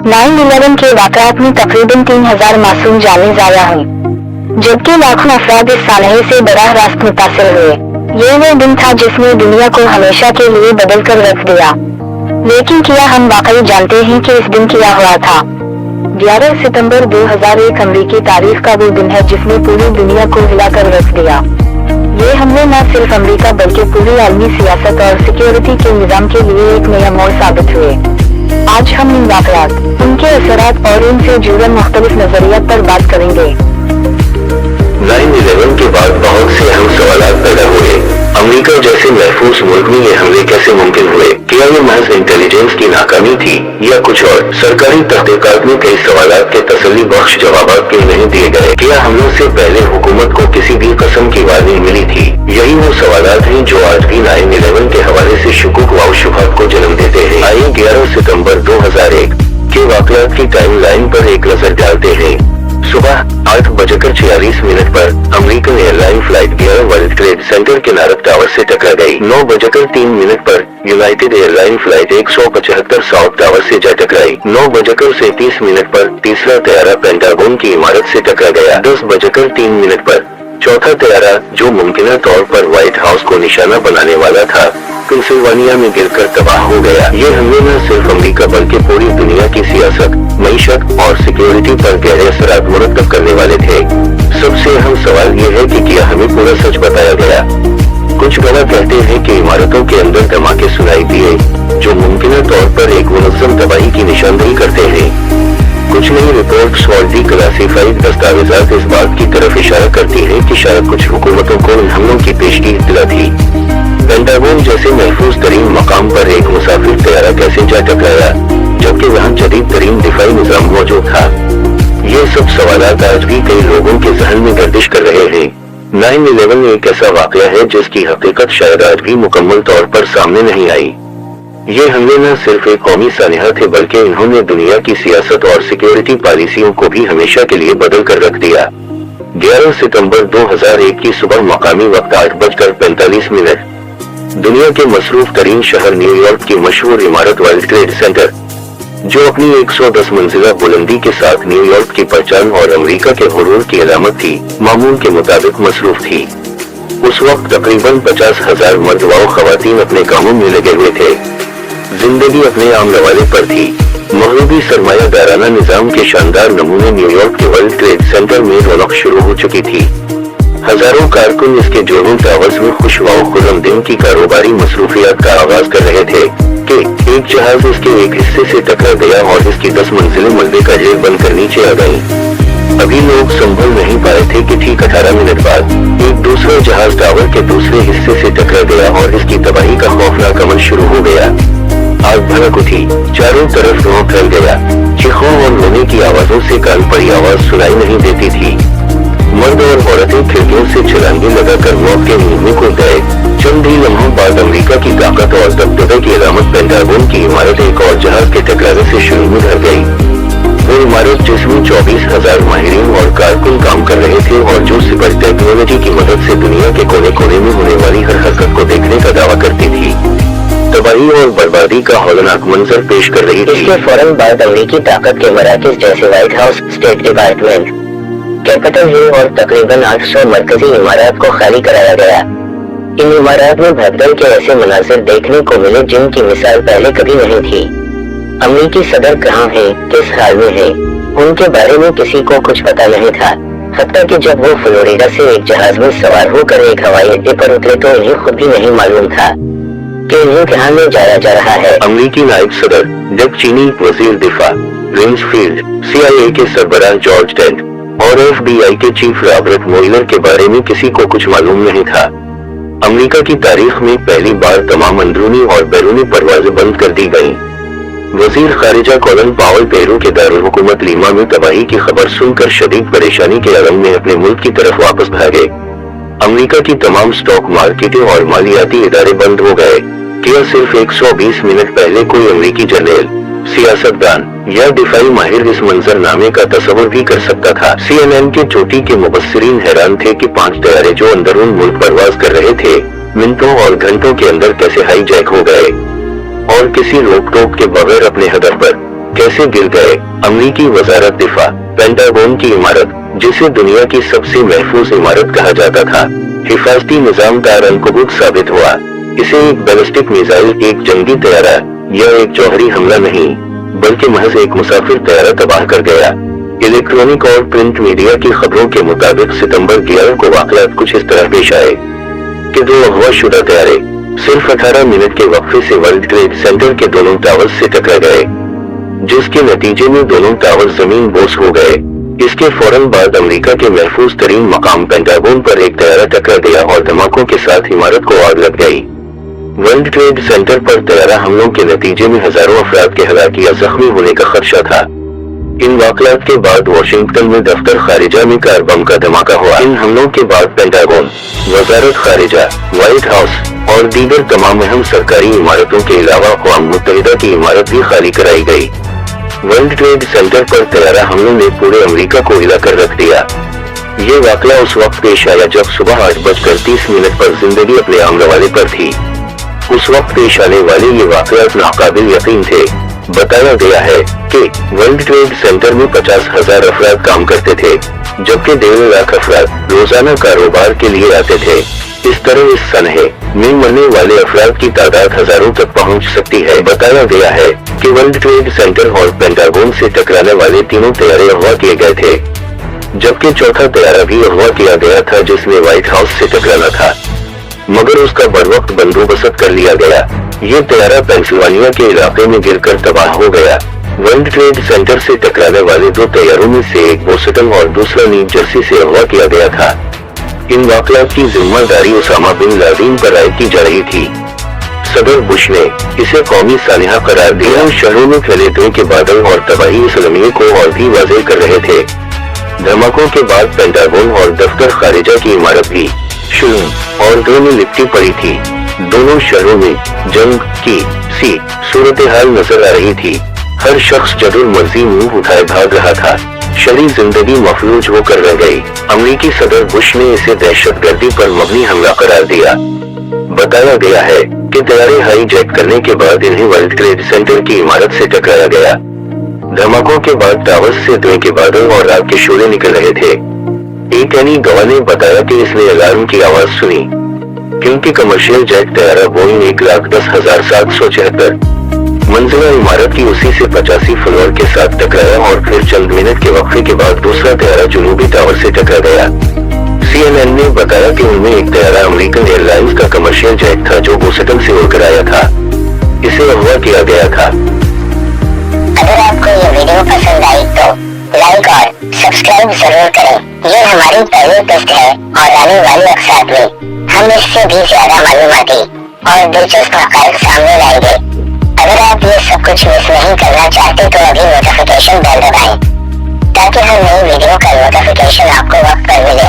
9/11 के वाक़यात में तकरीबन 3000 मासूम जानें ज़ाया हुई, जबकि लाखों अफराद इस सानहे से बराह रास्त मुतासिर हुए। ये वो दिन था जिसने दुनिया को हमेशा के लिए बदल कर रख दिया। लेकिन क्या हम वाकई जानते हैं कि इस दिन क्या हुआ था? 11 सितंबर 2001 अमरीकी तारीख का वो दिन है जिसने पूरी दुनिया को हिला कर रख दिया। ये हमले न सिर्फ अमेरिका बल्कि पूरी आलमी सियासत और सिक्योरिटी के निज़ाम के लिए एक नया मोड़ साबित हुए। आज हम इन वाक़यात, उनके असरात और इनसे जुड़े मुख्तलिफ नजरियात पर बात करेंगे। 9/11 के बाद बहुत से अहम सवाल पैदा हुए। अमेरिका जैसे महफूज मुल्क में ये हमले कैसे मुमकिन हुए? क्या ये महज इंटेलिजेंस की नाकामी थी या कुछ और? सरकारी तहकीकात में कई सवालात के तसल्ली बख्श जवाब क्यों नहीं दिए गए? क्या हमलों से पहले हुकूमत को किसी भी किस्म की वार्निंग मिली थी? यही वो सवालात हैं जो आज भी 9/11 के हवाले से शुकूक व शुबहात को जन्म देते हैं। आइए 11 सितंबर 2001 के वाक़यात की टाइम लाइन पर एक नजर डालते हैं। सुबह 8:46 पर American airline flight 11 world trade centre के नारक टावर से टकरा गई। 9:03 पर United airline flight 175 south tower से जा टकराई। 9:37 पर तीसरा तैयारा पेंटागन की इमारत से टकरा गया। 10:03 पर चौथा तैयारा, जो मुमकिन तौर पर व्हाइट हाउस को निशाना बनाने वाला था, पेंसिल्वानिया में गिरकर तबाह हो गया। ये हमले न सिर्फ अमेरिका बल्कि पूरी दुनिया की सियासत, मईशत और सिक्योरिटी पर गहरे असरात मुरतब करने वाले थे। सबसे अहम सवाल ये है कि क्या हमें पूरा सच बताया गया? कुछ गवाह कहते हैं कि इमारतों के अंदर धमाके सुनाई दिए, जो मुमकिन तौर पर एक मुनज़्ज़म तबाही की निशानदेही करते हैं। कुछ नई रिपोर्ट्स और डिक्लासिफाइड दस्तावेजात इस बात की तरफ इशारा करती हैं कि शायद कुछ हुकूमतों को इन हमलों की पेशगी इत्तला थी। पेंटागन जैसे महफूज तरीन मकाम पर एक मुसाफिर तैयारा कैसे जा टकराया, जबकि वहाँ जदीद तरीन दिफाई निज़ाम मौजूद था? ये सब सवालात आज भी कई लोगों के ज़हन में गर्दिश कर रहे हैं। 9/11 एक ऐसा वाक़या है जिसकी हकीकत शायद आज भी मुकम्मल तौर पर सामने नहीं आई। ये हमले न सिर्फ एक कौमी सानिहा थे बल्कि इन्होंने दुनिया की सियासत और सिक्योरिटी पॉलिसियों को भी हमेशा के लिए बदल कर रख दिया। 11 सितंबर 2001 की सुबह मकामी वक्त 8:45, दुनिया के मसरूफ तरीन शहर न्यूयॉर्क की मशहूर इमारत वर्ल्ड ट्रेड सेंटर, जो अपनी 110 मंजिला बुलंदी के साथ न्यूयॉर्क की पहचान और अमेरिका के हुरूर की अलामत थी, मामूल के मुताबिक मसरूफ थी। उस वक्त तकरीबन 50,000 मर्द व खवातीन अपने कामों में लगे हुए थे। जिंदगी अपने आम रवाले पर थी। मगरबी सरमायादाराना निजाम के शानदार नमूने न्यूयॉर्क के वर्ल्ड ट्रेड सेंटर में रौनक शुरू हो चुकी थी। हजारों कारकुन इसके जोरों टावर्स में खुश व खुर्रम दिन की कारोबारी मसरूफियात का आगाज कर रहे थे कि एक जहाज इसके एक हिस्से से टकरा गया और इसकी 10 मंजिलें मलबे का ढेर बनकर नीचे आ गईं। अभी लोग संभल नहीं पाए थे कि ठीक 18 मिनट बाद एक दूसरा जहाज टावर के दूसरे हिस्से से टकरा गया और इसकी तबाही का खौफनाक अमल शुरू हो गया। आग भड़क उठी, चारों तरफ धुआं फैल गया। चीखों और रोने की आवाजों से कान पड़ी आवाज सुनाई नहीं देती थी। मर्द और औरतें खिड़कियों से छलांगे लगाकर मौत के मुंह में कूद गए। चंद ही लम्हों बाद अमेरिका की ताकत और दबदबे की अलामत पेंटागन की इमारत एक और जहाज के टकराने से शुरू में ढह गई। वो इमारत जिसमें 24,000 माहिरीन और कारकुन काम कर रहे थे और जो सिपर टेक्नोलॉजी की मदद से दुनिया के कोने कोने में होने वाली हर हरकत को देखने का दावा करती थी, तबाही और बर्बादी का हौलनाक मंजर पेश कर रही थी। इसके फौरन बाद अमेरिकी ताकत के मराकज जैसे white house, state department, Capitol Hill और तकरीबन 800 मरकजी इमारत को खाली कराया गया। इन इमारत में भगदड़ के ऐसे मनाजिर देखने को मिले जिनकी मिसाल पहले कभी नहीं थी। अमेरिकी सदर कहाँ है, किस हाल में है, उनके बारे में किसी को कुछ पता नहीं था। हत्ता कि जब वो फ्लोरिडा से एक जहाज में सवार होकर एक हवाई अड्डे पर उतरे तो इन्हें खुद भी नहीं मालूम था कि इन्हें कहाँ ले जाया जा रहा है। अमेरिकी नायब सदर, डिक चेनी, वजीर दिफा रिंसफील्ड, CIA के सरबराह जॉर्ज टेंट और FBI के चीफ रॉबर्ट मुएलर के बारे में किसी को कुछ मालूम नहीं था। अमेरिका की तारीख में पहली बार तमाम अंदरूनी और बैरूनी परवाजें बंद कर दी गईं। वजीर खारिजा कॉलिन पावेल पेरू के दारुल हुकूमत लीमा में तबाही की खबर सुनकर शदीद परेशानी के आलम में अपने मुल्क की तरफ वापस भागे। अमेरिका की तमाम स्टॉक मार्केटें और मालियाती इदारे बंद हो गए। क्या सिर्फ 120 मिनट पहले कोई अमेरिकी जनरल, सियासतदान या दिफाई माहिर इस मंजरनामे का तस्वुर भी कर सकता था? CNN के चोटी के मुबस्सिरीन हैरान थे कि 5 तैयारे जो अंदरून मुल्क परवाज कर रहे थे, मिनटों और घंटों के अंदर कैसे हाईजैक हो गए और किसी रोक टोक के बगैर अपने हदफ पर कैसे गिर गए। अमेरिकी वजारत दिफा पेंटागन की इमारत, जिसे दुनिया की सबसे महफूज इमारत कहा जाता था, हिफाजती निजाम कारगर साबित हुआ। इसे एक बैलिस्टिक मिसाइल, एक जंगी तैयारा या एक जौहरी हमला नहीं, बल्कि महज एक मुसाफिर तैयारा तबाह कर गया। इलेक्ट्रॉनिक और प्रिंट मीडिया की खबरों के मुताबिक सितंबर 11 को वाक़यात कुछ इस तरह पेश आए कि 2 अगवा शुदा तैयारे सिर्फ 18 मिनट के वक्फे से वर्ल्ड ट्रेड सेंटर के दोनों टावर्स से टकरा गए, जिसके नतीजे में दोनों टावर जमीन बोस हो गए। इसके फौरन बाद अमेरिका के महफूज तरीन मकाम पेंटागन पर एक तैयारा टकरा गया और धमाकों के साथ इमारत को आग लग गई। वर्ल्ड ट्रेड सेंटर पर तैयारा हमलों के नतीजे में हजारों अफराद के हलाक या जख्मी होने का खदशा था। इन वाक़यात के बाद वाशिंगटन में दफ्तर खारिजा में कार बम का धमाका हुआ। इन हमलों के बाद पेंटागन, वजारत खारिजा, व्हाइट हाउस और दीगर तमाम अहम सरकारी इमारतों के अलावा अक़वाम मुत्तहिदा की इमारत भी खाली कराई गई। वर्ल्ड ट्रेड सेंटर पर तैयारा हमलों ने पूरे अमेरिका को हिलाकर रख दिया। ये वाक़या उस वक्त पेश आया जब सुबह 8:30 पर जिंदगी अपने आम रवाले पर थी। उस वक्त पेश आने वाले ये वाक़यात नाकाबिल यकीन थे। बताया गया है कि वर्ल्ड ट्रेड सेंटर में 50,000 अफराद काम करते थे, जबकि 1.5 लाख अफराद रोजाना कारोबार के लिए आते थे। इस तरह इस सनहे में मरने वाले अफराद की तादाद हजारों तक पहुंच सकती है। बताया गया है कि वर्ल्ड ट्रेड सेंटर और पेंटागन से टकराने वाले तीनों तैयारे अगवा किए गए थे, जबकि चौथा तैयारा भी अगवा किया गया था जिसने व्हाइट हाउस से टकराना था, मगर उसका बरवक्त बंदोबस्त कर लिया गया। ये तैयारा पेंसिल्वानिया के इलाके में गिरकर तबाह हो गया। वर्ल्ड ट्रेड सेंटर से टकराने वाले 2 तैयारों में से एक बोस्टन और दूसरा न्यू जर्सी से अगवा किया गया था। इन वाक़यात की जिम्मेदारी उसामा बिन लादेन पर आयद की जा रही थी। सदर बुश ने इसे कौमी सानिहा करार दिया। शहरों में फैले धुएं के बादल और तबाही इस अलमिये को और भी वाज़ेह कर रहे थे। धमाकों के बाद पेंटागन और दफ्तर खारिजा की इमारत भी शूम और धुएं में लिपटी पड़ी थी। दोनों शहरों में जंग की सी सूरत हाल नजर आ रही थी। हर शख्स जदुर मर्जी मुंह उठाए भाग रहा था। शहरी जिंदगी मफलूज होकर रह गई। अमेरिकी सदर बुश ने इसे दहशतगर्दी पर मबनी हमला करार दिया। बताया गया है कि तैयारे हाई जैक करने के बाद इन्हें वर्ल्ड ट्रेड सेंटर की इमारत से टकराया गया। धमाकों के बाद टावर्स से धुएं के बादल और आग के शोले निकल रहे थे। एक अन्य गवाह ने बताया कि इसने अलार्म की आवाज सुनी, क्योंकि कमर्शियल जेट तैयारा बोइंग 1,10,776 मंजिला इमारत की उसी से 85 फ्लोर के साथ टकराया और फिर चंद मिनट के वक्फे के बाद दूसरा तैयारा जुनूबी टावर से टकरा गया। CNN ने बताया कि उनमें एक तैयारा अमेरिकन एयरलाइंस का कमर्शियल जेट था जो बोस्टन से उड़कर आया था। इसे अगवा किया गया था। अगर आपको ये वीडियो पसंद आई तो लाइक और सब्सक्राइब जरूर करें। ये हमारी पहली टेस्ट है और आने वाले अक्सर में हम इससे भी ज्यादा मालूमाती और दिलचस्प हक़ाइक़ सामने लाएंगे। अगर आप ये सब कुछ मिस नहीं करना चाहते तो अभी नोटिफिकेशन बेल दबाएं, ताकि हर नई वीडियो का नोटिफिकेशन आपको वक्त पर मिले।